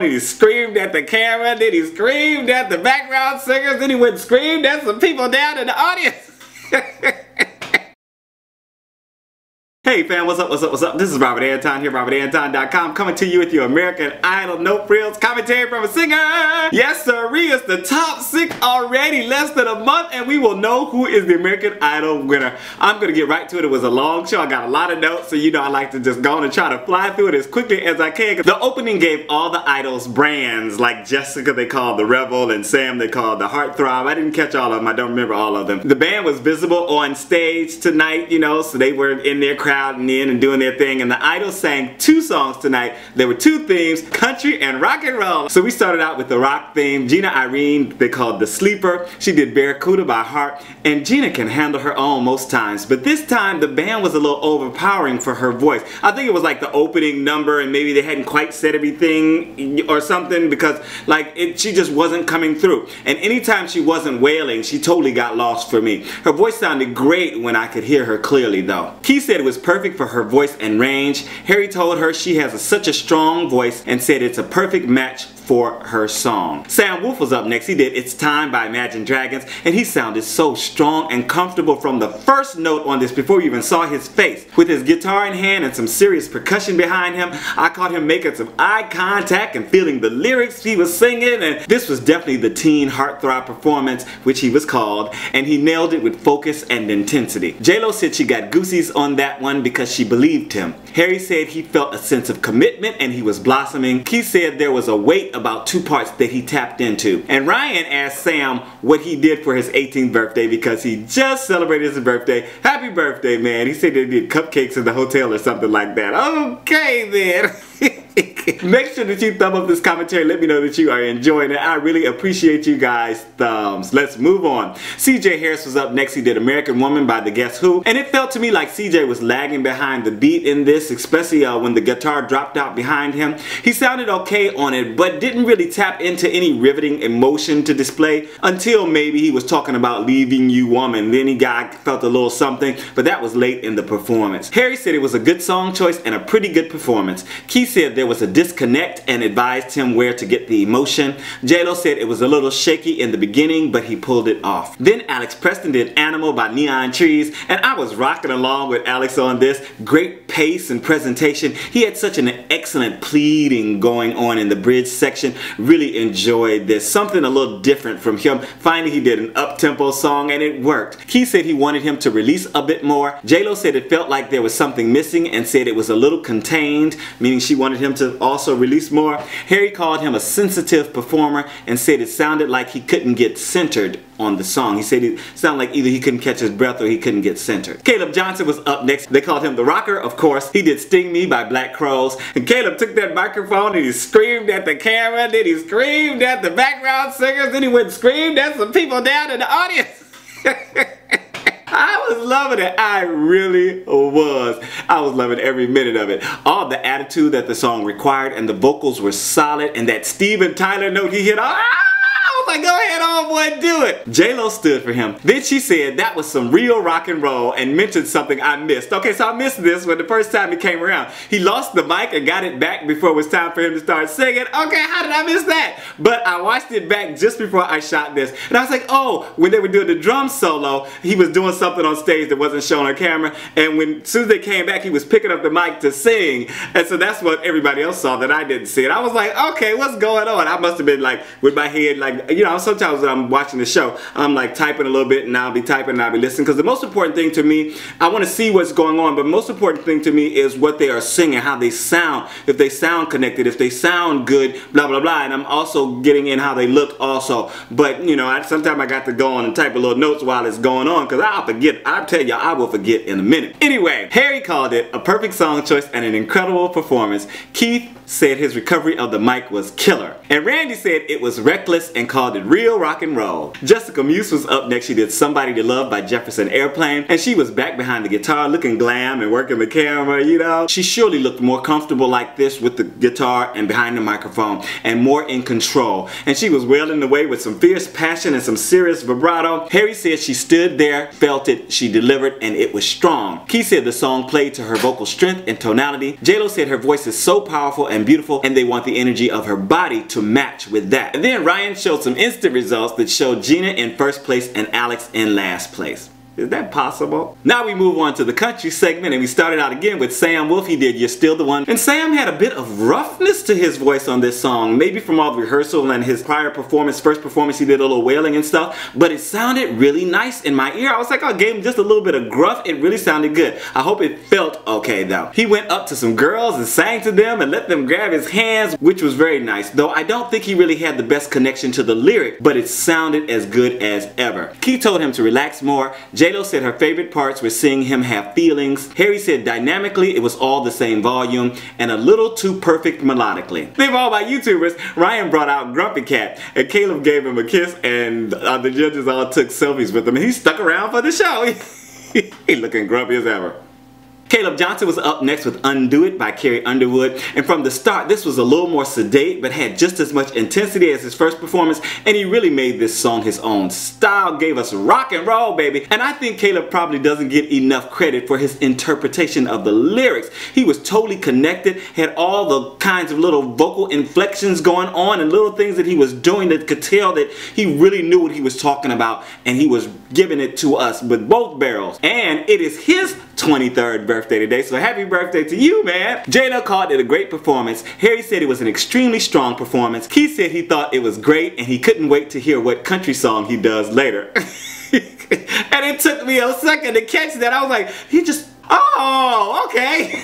He screamed at the camera, then he screamed at the background singers, then he went and screamed at some people down in the audience. Hey fam, what's up, what's up, what's up? This is Robert Anton here, robertantonnyc, coming to you with your American Idol No Frills commentary from a singer. Yes sirree, it's the top 6 already, less than a month, and we will know who is the American Idol winner. I'm gonna get right to it. It was a long show, I got a lot of notes, so you know I like to just go on and try to fly through it as quickly as I can. The opening gave all the idols brands, like Jessica they called the Rebel, and Sam they called the Heartthrob. I didn't catch all of them, I don't remember all of them. The band was visible on stage tonight, you know, so they were in their crowd and in and doing their thing, and the idols sang 2 songs tonight. There were 2 themes, country and rock and roll. So we started out with the rock theme. Jena Irene, they called the sleeper. She did Barracuda by heart, and Jena can handle her own most times, but this time the band was a little overpowering for her voice. I think it was like the opening number and maybe they hadn't quite said everything or something, because like she just wasn't coming through, and anytime she wasn't wailing, she totally got lost for me. Her voice sounded great when I could hear her clearly though. Key said it was perfect for her voice and range. Harry told her she has such a strong voice and said it's a perfect match for her song. Sam Woolf was up next. He did It's Time by Imagine Dragons, and he sounded so strong and comfortable from the first note on this before you even saw his face. With his guitar in hand and some serious percussion behind him, I caught him making some eye contact and feeling the lyrics he was singing, and this was definitely the teen heartthrob performance which he was called, and he nailed it with focus and intensity. J-Lo said she got goosies on that one because she believed him. Harry said he felt a sense of commitment and he was blossoming. Keith said there was a weight about 2 parts that he tapped into. And Ryan asked Sam what he did for his 18th birthday because he just celebrated his birthday. Happy birthday, man. He said they did cupcakes in the hotel or something like that. Okay then. Make sure that you thumb up this commentary. Let me know that you are enjoying it. I really appreciate you guys' thumbs. Let's move on. CJ Harris was up next. He did American Woman by the Guess Who, and it felt to me like CJ was lagging behind the beat in this, especially when the guitar dropped out behind him. He sounded okay on it, but didn't really tap into any riveting emotion to display until maybe he was talking about leaving you woman. Then he felt a little something, but that was late in the performance. Harry said it was a good song choice and a pretty good performance. Keith said there was a disconnect and advised him where to get the emotion. J-Lo said it was a little shaky in the beginning, but he pulled it off. Then Alex Preston did Animal by Neon Trees, and I was rocking along with Alex on this. Great pace and presentation. He had such an excellent pleading going on in the bridge section. Really enjoyed this. Something a little different from him. Finally he did an up-tempo song and it worked. Keith said he wanted him to release a bit more. J-Lo said it felt like there was something missing and said it was a little contained, meaning she wanted him to also release more. Harry called him a sensitive performer and said it sounded like he couldn't get centered on the song. He said it sounded like either he couldn't catch his breath or he couldn't get centered. Caleb Johnson was up next. They called him the rocker, of course. He did Sting Me by Black Crowes, and Caleb took that microphone and he screamed at the camera, then he screamed at the background singers, then he went and screamed at some people down in the audience. I was loving it. I really was. I was loving every minute of it. All the attitude that the song required, and the vocals were solid, and that Steven Tyler note he hit, I was like, go ahead, homeboy, do it. J-Lo stood for him. Then she said that was some real rock and roll and mentioned something I missed. Okay, so I missed this when the first time he came around. He lost the mic and got it back before it was time for him to start singing. Okay, how did I miss that? But I watched it back just before I shot this, and I was like, oh, when they were doing the drum solo, he was doing something on stage that wasn't shown on camera, and as soon as they came back, he was picking up the mic to sing, and so that's what everybody else saw that I didn't see. And I was like, okay, what's going on? I must have been like, with my head, like, you know, sometimes when I'm watching the show, I'm like typing a little bit, and I'll be typing and I'll be listening, because the most important thing to me, I want to see what's going on, but the most important thing to me is what they are singing, how they sound, if they sound connected, if they sound good, blah blah blah, and I'm also getting in how they look also. But you know, sometimes I got to go on and type a little notes while it's going on, because I'll forget. I'll tell you, I will forget in a minute. Anyway, Harry called it a perfect song choice and an incredible performance. Keith said his recovery of the mic was killer, and Randy said it was reckless and called called it real rock and roll. Jessica Meuse was up next. She did Somebody to Love by Jefferson Airplane, and she was back behind the guitar looking glam and working the camera, you know. She surely looked more comfortable like this with the guitar and behind the microphone and more in control, and she was wailing away with some fierce passion and some serious vibrato. Harry said she stood there, felt it, she delivered, and it was strong. Keith said the song played to her vocal strength and tonality. J-Lo said her voice is so powerful and beautiful, and they want the energy of her body to match with that. And then Ryan showed some instant results that showed Jena in first place and Alex in last place. Is that possible? Now we move on to the country segment, and we started out again with Sam Woolf. He did You're Still the One. And Sam had a bit of roughness to his voice on this song, maybe from all the rehearsal and his prior performance, first performance he did a little wailing and stuff, but it sounded really nice in my ear. I was like, I gave him just a little bit of gruff. It really sounded good. I hope it felt okay though. He went up to some girls and sang to them and let them grab his hands, which was very nice, though I don't think he really had the best connection to the lyric, but it sounded as good as ever. Keith told him to relax more. J-Lo said her favorite parts were seeing him have feelings. Harry said dynamically it was all the same volume and a little too perfect melodically. They've all my YouTubers. Ryan brought out Grumpy Cat and Caleb gave him a kiss, and the judges all took selfies with him, and he stuck around for the show. He looking grumpy as ever. Caleb Johnson was up next with Undo It by Carrie Underwood, and from the start this was a little more sedate but had just as much intensity as his first performance, and he really made this song his own. Style gave us rock and roll, baby, and I think Caleb probably doesn't get enough credit for his interpretation of the lyrics. He was totally connected, had all the kinds of little vocal inflections going on and little things that he was doing that could tell that he really knew what he was talking about, and he was giving it to us with both barrels. And it is his 23rd birthday today, so happy birthday to you, man. Jena called it a great performance. Harry said it was an extremely strong performance. Keith said he thought it was great and he couldn't wait to hear what country song he does later. And it took me a second to catch that. I was like, he just, oh, okay.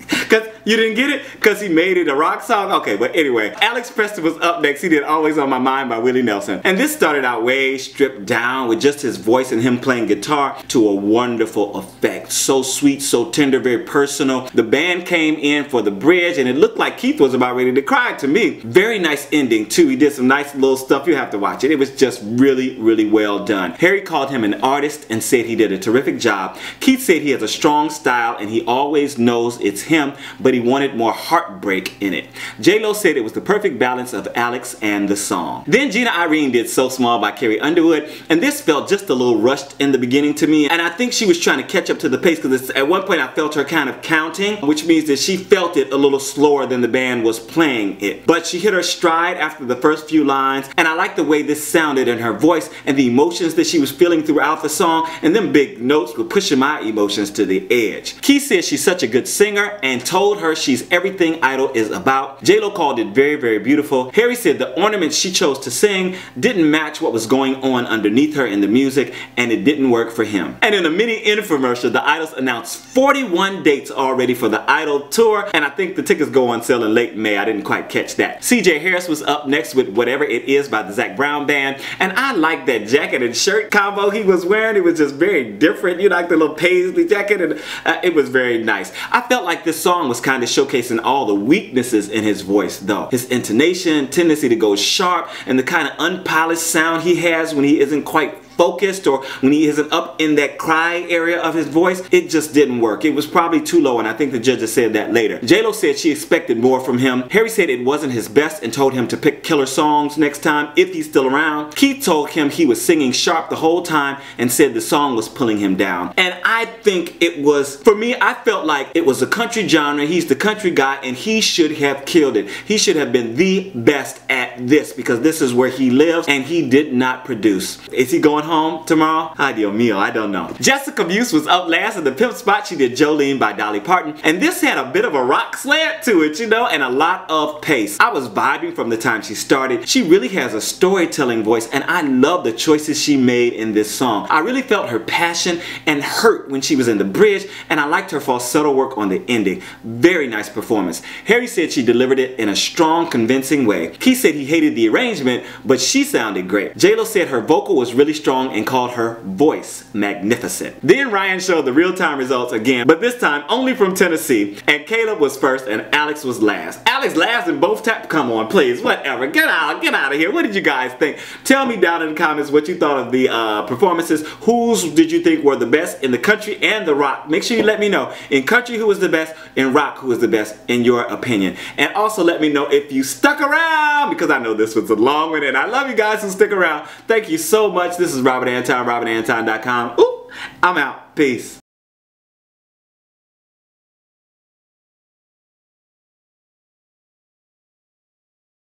Because you didn't get it? Because he made it a rock song? Okay, but anyway, Alex Preston was up next. He did Always on My Mind by Willie Nelson. And this started out way stripped down with just his voice and him playing guitar to a wonderful effect. So sweet, so tender, very personal. The band came in for the bridge and it looked like Keith was about ready to cry to me. Very nice ending too. He did some nice little stuff. You have to watch it. It was just really, really well done. Harry called him an artist and said he did a terrific job. Keith said he has a strong style and he always knows it's him, but he wanted more heartbreak in it. J-Lo said it was the perfect balance of Alex and the song. Then Jena Irene did So Small by Carrie Underwood, and this felt just a little rushed in the beginning to me, and I think she was trying to catch up to the pace because at one point I felt her kind of counting, which means that she felt it a little slower than the band was playing it. But she hit her stride after the first few lines, and I like the way this sounded in her voice and the emotions that she was feeling throughout the song, and them big notes were pushing my emotions to the edge. Keith said she's such a good singer and told her she's everything Idol is about. J-Lo called it very, very beautiful. Harry said the ornaments she chose to sing didn't match what was going on underneath her in the music, and it didn't work for him. And in a mini infomercial, the Idols announced 41 dates already for the Idol tour, and I think the tickets go on sale in late May. I didn't quite catch that. CJ Harris was up next with Whatever It Is by the Zac Brown Band, and I like that jacket and shirt combo he was wearing. It was just very different, you know, like the little paisley jacket, and it was very nice. I felt like this song was kind of showcasing all the weaknesses in his voice though. His intonation, tendency to go sharp, and the kind of unpolished sound he has when he isn't quite focused or when he isn't up in that cry area of his voice. It just didn't work. It was probably too low, and I think the judges said that later. J-Lo said she expected more from him. Harry said it wasn't his best and told him to pick killer songs next time if he's still around. Keith told him he was singing sharp the whole time and said the song was pulling him down. And I think it was, for me, I felt like it was a country genre. He's the country guy and he should have killed it. He should have been the best at this because this is where he lives, and he did not produce. Is he going home tomorrow? Ay, Dios mío, I don't know. Jessica Meuse was up last in the pimp spot. She did Jolene by Dolly Parton, and this had a bit of a rock slant to it, you know, and a lot of pace. I was vibing from the time she started. She really has a storytelling voice, and I love the choices she made in this song. I really felt her passion and hurt when she was in the bridge, and I liked her falsetto work on the ending. Very nice performance. Harry said she delivered it in a strong, convincing way. Keith said he hated the arrangement, but she sounded great. J-Lo said her vocal was really strong strong and called her voice magnificent. Then Ryan showed the real-time results again, but this time only from Tennessee, and Caleb was first and Alex was last. Alex last in both taps. Come on, please, whatever. Get out of here. What did you guys think? Tell me down in the comments what you thought of the performances. Whose did you think were the best in the country and the rock? Make sure you let me know. In country, who was the best? In rock, who was the best in your opinion? And also let me know if you stuck around, because I know this was a long one and I love you guys who stick around. Thank you so much. This is Robert Anton, robertantonnyc.com. Ooh, I'm out. Peace.